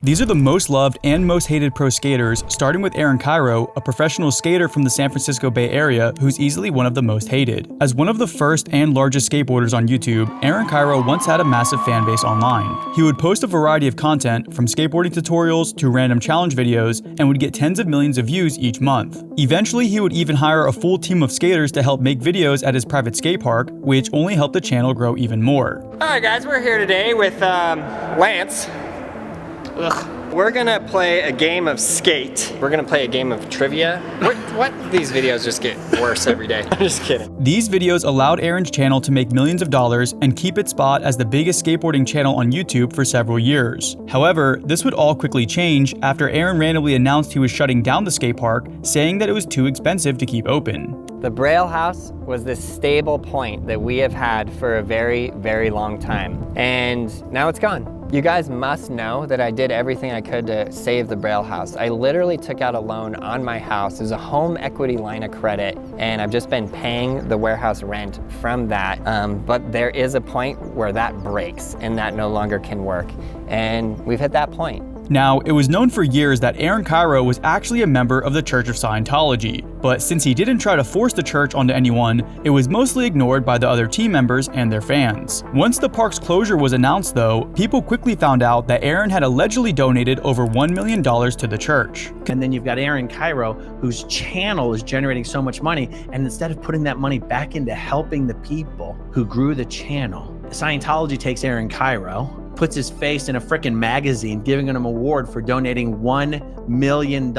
These are the most loved and most hated pro skaters, starting with Aaron Cairo, a professional skater from the San Francisco Bay Area who's easily one of the most hated. As one of the first and largest skateboarders on YouTube, Aaron Cairo once had a massive fan base online. He would post a variety of content, from skateboarding tutorials to random challenge videos, and would get tens of millions of views each month. Eventually, he would even hire a full team of skaters to help make videos at his private skate park, which only helped the channel grow even more. Alright guys, we're here today with Lance. Ugh. We're gonna play a game of skate. We're gonna play a game of trivia. What? These videos just get worse every day. I'm just kidding. These videos allowed Aaron's channel to make millions of dollars and keep its spot as the biggest skateboarding channel on YouTube for several years. However, this would all quickly change after Aaron randomly announced he was shutting down the skate park, saying that it was too expensive to keep open. The Braille House was this stable point that we have had for a very, very long time. And now it's gone. You guys must know that I did everything I could to save the Braille House. I literally took out a loan on my house. It was a home equity line of credit, and I've just been paying the warehouse rent from that. But there is a point where that breaks and that no longer can work. And we've hit that point. Now, it was known for years that Aaron Cairo was actually a member of the Church of Scientology, but since he didn't try to force the church onto anyone, it was mostly ignored by the other team members and their fans. Once the park's closure was announced though, people quickly found out that Aaron had allegedly donated over $1 million to the church. And then you've got Aaron Cairo, whose channel is generating so much money, and instead of putting that money back into helping the people who grew the channel, Scientology takes Aaron Cairo, puts his face in a frickin' magazine, giving him an award for donating $1 million.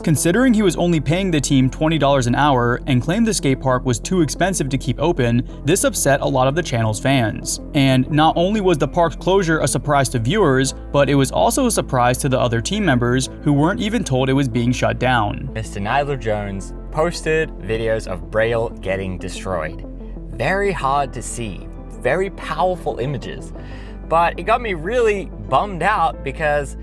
Considering he was only paying the team $20 an hour and claimed the skate park was too expensive to keep open, this upset a lot of the channel's fans. And not only was the park's closure a surprise to viewers, but it was also a surprise to the other team members who weren't even told it was being shut down. Mr. Nyler Jones posted videos of Braille getting destroyed. Very hard to see, very powerful images. But it got me really bummed out because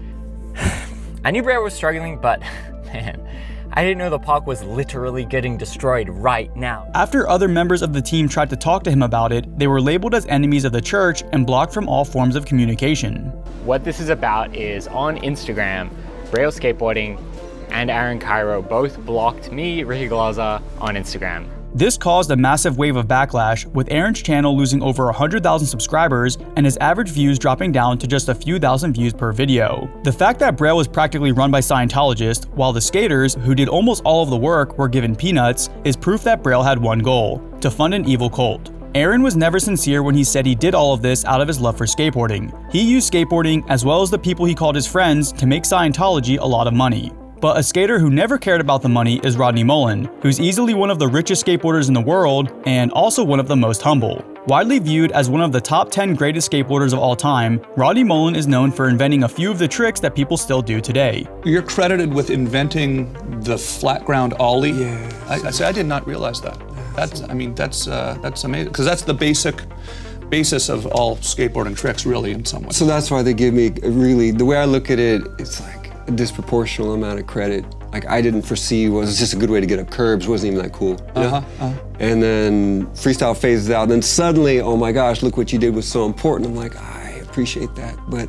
I knew Braille was struggling, but man, I didn't know the park was literally getting destroyed right now. After other members of the team tried to talk to him about it, they were labeled as enemies of the church and blocked from all forms of communication. What this is about is on Instagram, Braille Skateboarding and Aaron Cairo both blocked me, Ricky Glaza, on Instagram. This caused a massive wave of backlash, with Aaron's channel losing over 100,000 subscribers and his average views dropping down to just a few thousand views per video. The fact that Braille was practically run by Scientologists, while the skaters, who did almost all of the work, were given peanuts, is proof that Braille had one goal: to fund an evil cult. Aaron was never sincere when he said he did all of this out of his love for skateboarding. He used skateboarding, as well as the people he called his friends, to make Scientology a lot of money. But a skater who never cared about the money is Rodney Mullen, who's easily one of the richest skateboarders in the world and also one of the most humble. Widely viewed as one of the top 10 greatest skateboarders of all time, Rodney Mullen is known for inventing a few of the tricks that people still do today. You're credited with inventing the flat ground ollie. Yeah. I did not realize that. That's amazing, because that's the basis of all skateboarding tricks, really, in some way. So that's why they give me the way I look at it, it's like a disproportional amount of credit. Like, I didn't foresee was just a good way to get up curbs, wasn't even that cool. And then freestyle phases out, then suddenly, oh my gosh, look what you did was so important. I'm like, I appreciate that, but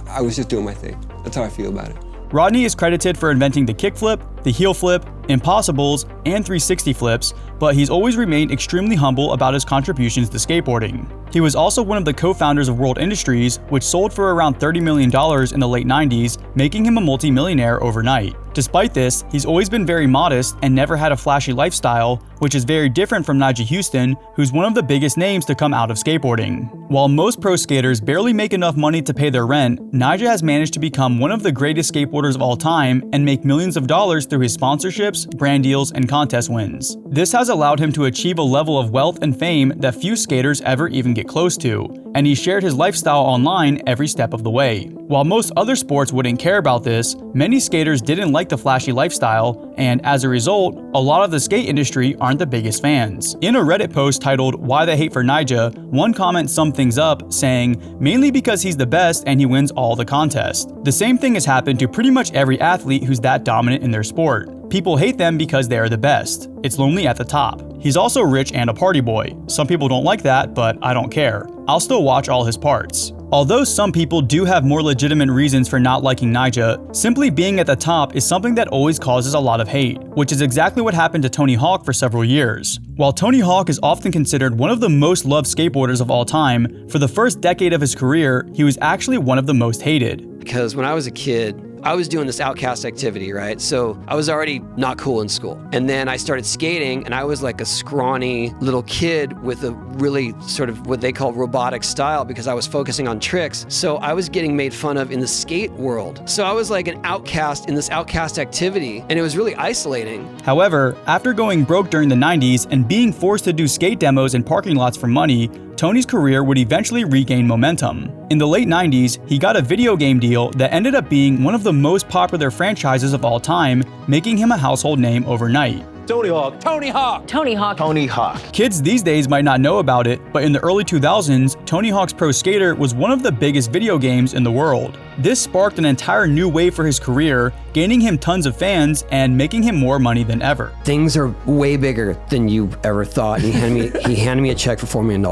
I was just doing my thing. That's how I feel about it. Rodney is credited for inventing the kickflip, the heel flip, impossibles, and 360 flips, but he's always remained extremely humble about his contributions to skateboarding. He was also one of the co-founders of World Industries, which sold for around $30 million in the late 90s, making him a multi-millionaire overnight. Despite this, he's always been very modest and never had a flashy lifestyle, which is very different from Nyjah Huston, who's one of the biggest names to come out of skateboarding. While most pro skaters barely make enough money to pay their rent, Nyjah has managed to become one of the greatest skateboarders of all time and make millions of dollars through his sponsorships, brand deals, and contest wins. This has allowed him to achieve a level of wealth and fame that few skaters ever even get close to, and he shared his lifestyle online every step of the way. While most other sports wouldn't care about this, many skaters didn't like the flashy lifestyle, and as a result, a lot of the skate industry aren't the biggest fans. In a Reddit post titled "Why the Hate for Nyjah," one comment summed things up, saying, "Mainly because he's the best and he wins all the contests." The same thing has happened to pretty much every athlete who's that dominant in their sport. People hate them because they are the best. It's lonely at the top. He's also rich and a party boy. Some people don't like that, but I don't care. I'll still watch all his parts. Although some people do have more legitimate reasons for not liking Nyjah, simply being at the top is something that always causes a lot of hate, which is exactly what happened to Tony Hawk for several years. While Tony Hawk is often considered one of the most loved skateboarders of all time, for the first decade of his career, he was actually one of the most hated. Because when I was a kid, I was doing this outcast activity, right? So I was already not cool in school. And then I started skating, and I was like a scrawny little kid with a really sort of what they call robotic style because I was focusing on tricks. So I was getting made fun of in the skate world. So I was like an outcast in this outcast activity, and it was really isolating. However, after going broke during the 90s and being forced to do skate demos in parking lots for money, Tony's career would eventually regain momentum. In the late 90s, he got a video game deal that ended up being one of the most popular franchises of all time, making him a household name overnight. Tony Hawk, Tony Hawk, Tony Hawk, Tony Hawk. Kids these days might not know about it, but in the early 2000s, Tony Hawk's Pro Skater was one of the biggest video games in the world. This sparked an entire new wave for his career, gaining him tons of fans and making him more money than ever. Things are way bigger than you ever thought. He handed me a check for $4 million.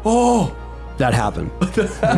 Oh! That happened.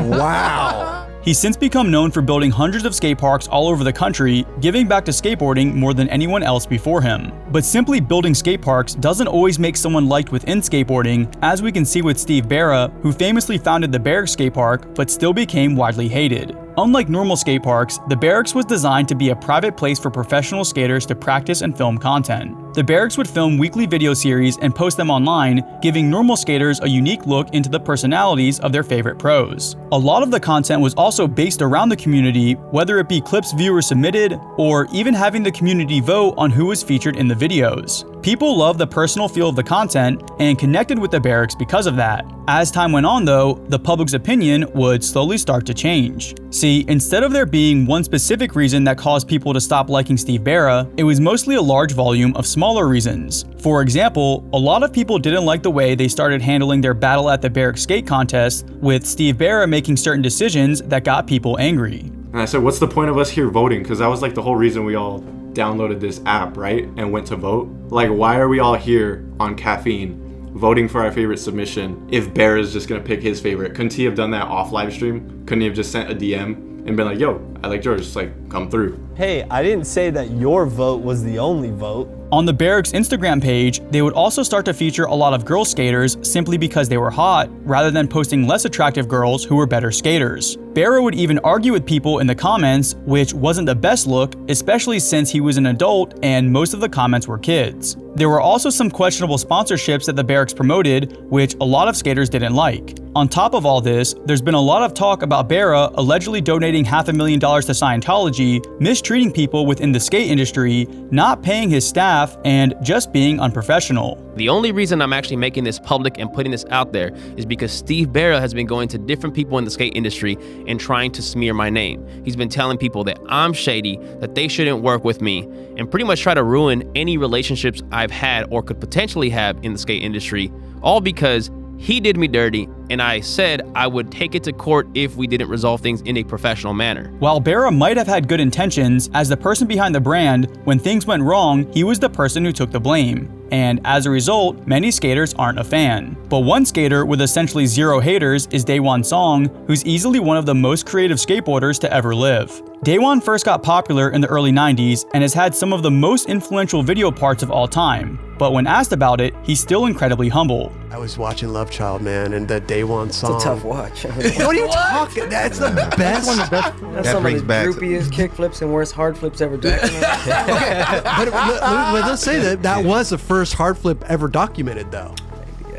Wow. He's since become known for building hundreds of skate parks all over the country, giving back to skateboarding more than anyone else before him. But simply building skate parks doesn't always make someone liked within skateboarding, as we can see with Steve Berra, who famously founded the Barracks skate park but still became widely hated. Unlike normal skate parks, the Barracks was designed to be a private place for professional skaters to practice and film content. The Barracks would film weekly video series and post them online, giving normal skaters a unique look into the personalities of their favorite pros. A lot of the content was also based around the community, whether it be clips viewers submitted, or even having the community vote on who was featured in the videos. People loved the personal feel of the content and connected with the Barracks because of that. As time went on though, the public's opinion would slowly start to change. See, instead of there being one specific reason that caused people to stop liking Steve Berra, it was mostly a large volume of smaller reasons. For example, a lot of people didn't like the way they started handling their Battle at the Barracks skate contest, with Steve Berra making certain decisions that got people angry. And I said, what's the point of us here voting? Because that was like the whole reason we all downloaded this app, right? And went to vote. Like, why are we all here on caffeine voting for our favorite submission if Bear is just gonna pick his favorite? Couldn't he have done that off live stream? Couldn't he have just sent a DM and been like, yo, I like yours, just like, come through? Hey, I didn't say that your vote was the only vote. On the Barracks Instagram page, they would also start to feature a lot of girl skaters simply because they were hot, rather than posting less attractive girls who were better skaters. Berra would even argue with people in the comments, which wasn't the best look, especially since he was an adult and most of the comments were kids. There were also some questionable sponsorships that the Barracks promoted, which a lot of skaters didn't like. On top of all this, there's been a lot of talk about Berra allegedly donating $500,000 to Scientology, mistreating people within the skate industry, not paying his staff, and just being unprofessional. The only reason I'm actually making this public and putting this out there is because Steve Berra has been going to different people in the skate industry and trying to smear my name. He's been telling people that I'm shady, that they shouldn't work with me, and pretty much try to ruin any relationships I've had or could potentially have in the skate industry, all because he did me dirty, and I said I would take it to court if we didn't resolve things in a professional manner. While Berra might have had good intentions, as the person behind the brand, when things went wrong, he was the person who took the blame. And as a result, many skaters aren't a fan. But one skater with essentially zero haters is Daewon Song, who's easily one of the most creative skateboarders to ever live. Daewon first got popular in the early 90s and has had some of the most influential video parts of all time. But when asked about it, he's still incredibly humble. I was watching Love Child, man, and the Daewon Song. It's a tough watch. What are you talking? That's the best. That's some of the groupiest kickflips and worst hard flips ever documented. Okay, but let's say that was the first hard flip ever documented, though.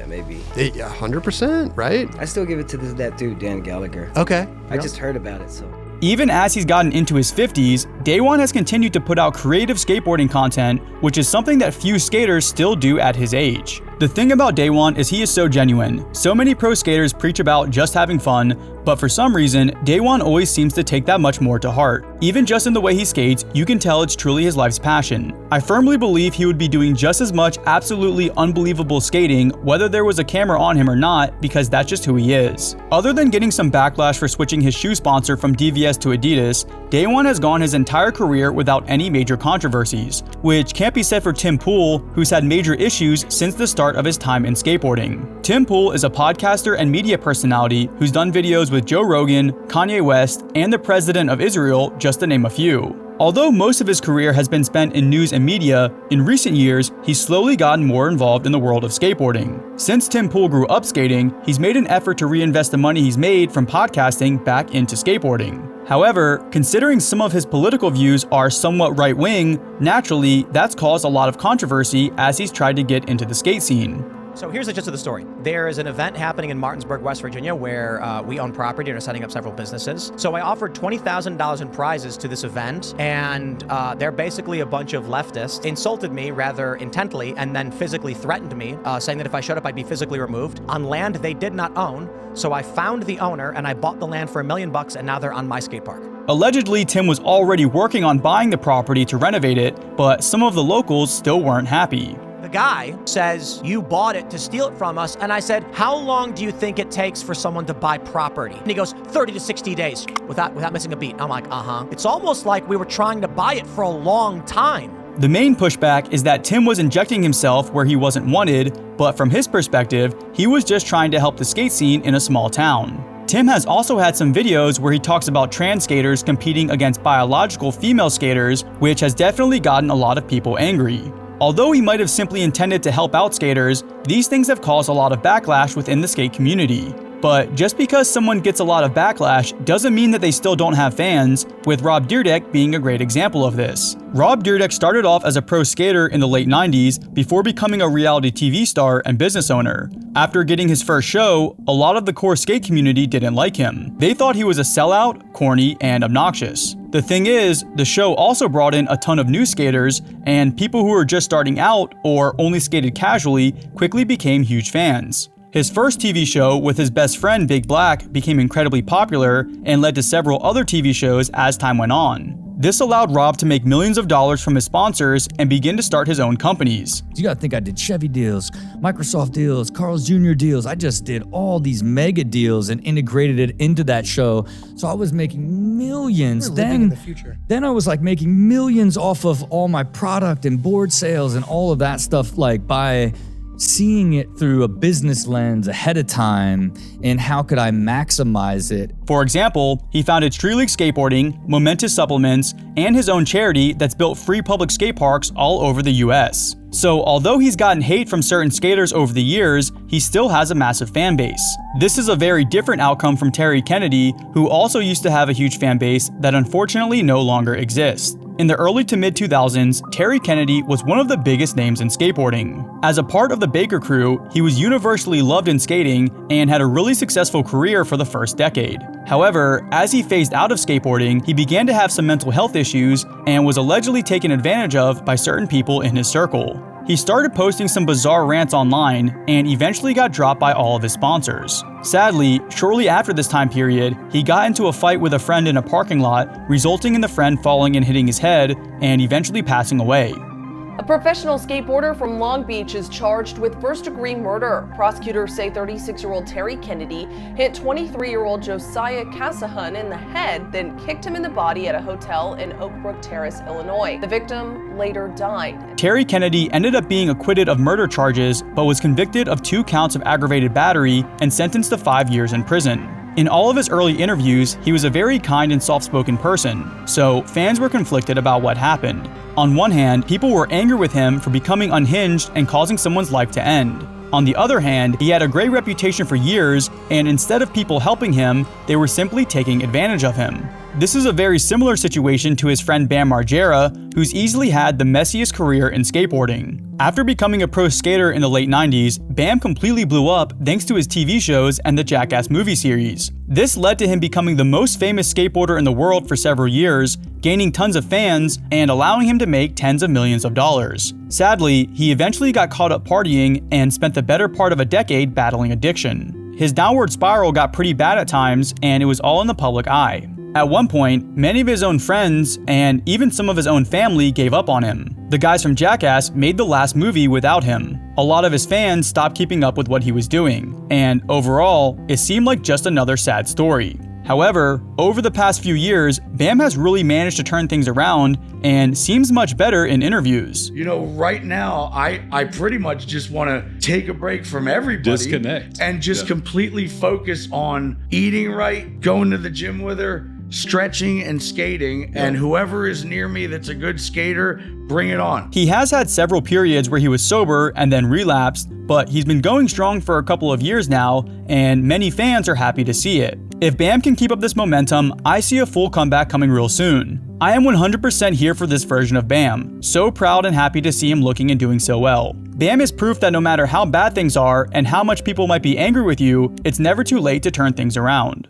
Maybe. Yeah, 100%, right? I still give it to that dude, Dan Gallagher. Okay. I just heard about it, so. Even as he's gotten into his 50s, Daewon has continued to put out creative skateboarding content, which is something that few skaters still do at his age. The thing about Daewon is he is so genuine. So many pro skaters preach about just having fun, but for some reason, Daewon always seems to take that much more to heart. Even just in the way he skates, you can tell it's truly his life's passion. I firmly believe he would be doing just as much absolutely unbelievable skating whether there was a camera on him or not, because that's just who he is. Other than getting some backlash for switching his shoe sponsor from DVS to Adidas, Daewon has gone his entire career without any major controversies, which can't be said for Tim Pool, who's had major issues since the start start of his time in skateboarding. Tim Pool is a podcaster and media personality who's done videos with Joe Rogan, Kanye West, and the President of Israel, just to name a few. Although most of his career has been spent in news and media, in recent years, he's slowly gotten more involved in the world of skateboarding. Since Tim Pool grew up skating, he's made an effort to reinvest the money he's made from podcasting back into skateboarding. However, considering some of his political views are somewhat right-wing, naturally, that's caused a lot of controversy as he's tried to get into the skate scene. So here's the gist of the story. There is an event happening in Martinsburg, West Virginia, where we own property and are setting up several businesses. So I offered $20,000 in prizes to this event, and they're basically a bunch of leftists insulted me rather intently and then physically threatened me, saying that if I showed up, I'd be physically removed on land they did not own. So I found the owner and I bought the land for $1 million, and now they're on my skate park. Allegedly, Tim was already working on buying the property to renovate it, but some of the locals still weren't happy. The guy says, you bought it to steal it from us. And I said, how long do you think it takes for someone to buy property? And he goes, 30 to 60 days without missing a beat. I'm like, It's almost like we were trying to buy it for a long time. The main pushback is that Tim was injecting himself where he wasn't wanted, but from his perspective, he was just trying to help the skate scene in a small town. Tim has also had some videos where he talks about trans skaters competing against biological female skaters, which has definitely gotten a lot of people angry. Although he might have simply intended to help out skaters, these things have caused a lot of backlash within the skate community. But just because someone gets a lot of backlash doesn't mean that they still don't have fans, with Rob Dyrdek being a great example of this. Rob Dyrdek started off as a pro skater in the late 90s before becoming a reality TV star and business owner. After getting his first show, a lot of the core skate community didn't like him. They thought he was a sellout, corny, and obnoxious. The thing is, the show also brought in a ton of new skaters, and people who were just starting out or only skated casually quickly became huge fans. His first TV show with his best friend Big Black became incredibly popular and led to several other TV shows as time went on. This allowed Rob to make millions of dollars from his sponsors and begin to start his own companies. You gotta think I did Chevy deals, Microsoft deals, Carl's Jr. deals. I just did all these mega deals and integrated it into that show. So I was making millions. We're living in the future. Then I was like making millions off of all my product and board sales and all of that stuff, like by seeing it through a business lens ahead of time, and how could I maximize it? For example, he founded Street League Skateboarding, Momentous Supplements, and his own charity that's built free public skate parks all over the US. So although he's gotten hate from certain skaters over the years, he still has a massive fan base. This is a very different outcome from Terry Kennedy, who also used to have a huge fan base that unfortunately no longer exists. In the early to mid-2000s, Terry Kennedy was one of the biggest names in skateboarding. As a part of the Baker crew, he was universally loved in skating and had a really successful career for the first decade. However, as he phased out of skateboarding, he began to have some mental health issues and was allegedly taken advantage of by certain people in his circle. He started posting some bizarre rants online and eventually got dropped by all of his sponsors. Sadly, shortly after this time period, he got into a fight with a friend in a parking lot, resulting in the friend falling and hitting his head and eventually passing away. A professional skateboarder from Long Beach is charged with first-degree murder. Prosecutors say 36-year-old Terry Kennedy hit 23-year-old Josiah Casahan in the head, then kicked him in the body at a hotel in Oak Brook Terrace, Illinois. The victim later died. Terry Kennedy ended up being acquitted of murder charges, but was convicted of 2 counts of aggravated battery and sentenced to 5 years in prison. In all of his early interviews, he was a very kind and soft-spoken person, so fans were conflicted about what happened. On one hand, people were angry with him for becoming unhinged and causing someone's life to end. On the other hand, he had a great reputation for years, and instead of people helping him, they were simply taking advantage of him. This is a very similar situation to his friend Bam Margera, who's easily had the messiest career in skateboarding. After becoming a pro skater in the late 90s, Bam completely blew up thanks to his TV shows and the Jackass movie series. This led to him becoming the most famous skateboarder in the world for several years, gaining tons of fans, and allowing him to make tens of millions of dollars. Sadly, he eventually got caught up partying and spent the better part of a decade battling addiction. His downward spiral got pretty bad at times, and it was all in the public eye. At one point, many of his own friends and even some of his own family gave up on him. The guys from Jackass made the last movie without him. A lot of his fans stopped keeping up with what he was doing, and overall, it seemed like just another sad story. However, over the past few years, Bam has really managed to turn things around and seems much better in interviews. You know, right now, I pretty much just want to take a break from everybody. Disconnect. And just completely focus on eating right, going to the gym with her, stretching and skating, and whoever is near me that's a good skater, bring it on. He has had several periods where he was sober and then relapsed, but he's been going strong for a couple of years now, and many fans are happy to see it. If Bam can keep up this momentum, I see a full comeback coming real soon. I am 100% here for this version of Bam. So proud and happy to see him looking and doing so well. Bam is proof that no matter how bad things are and how much people might be angry with you, it's never too late to turn things around.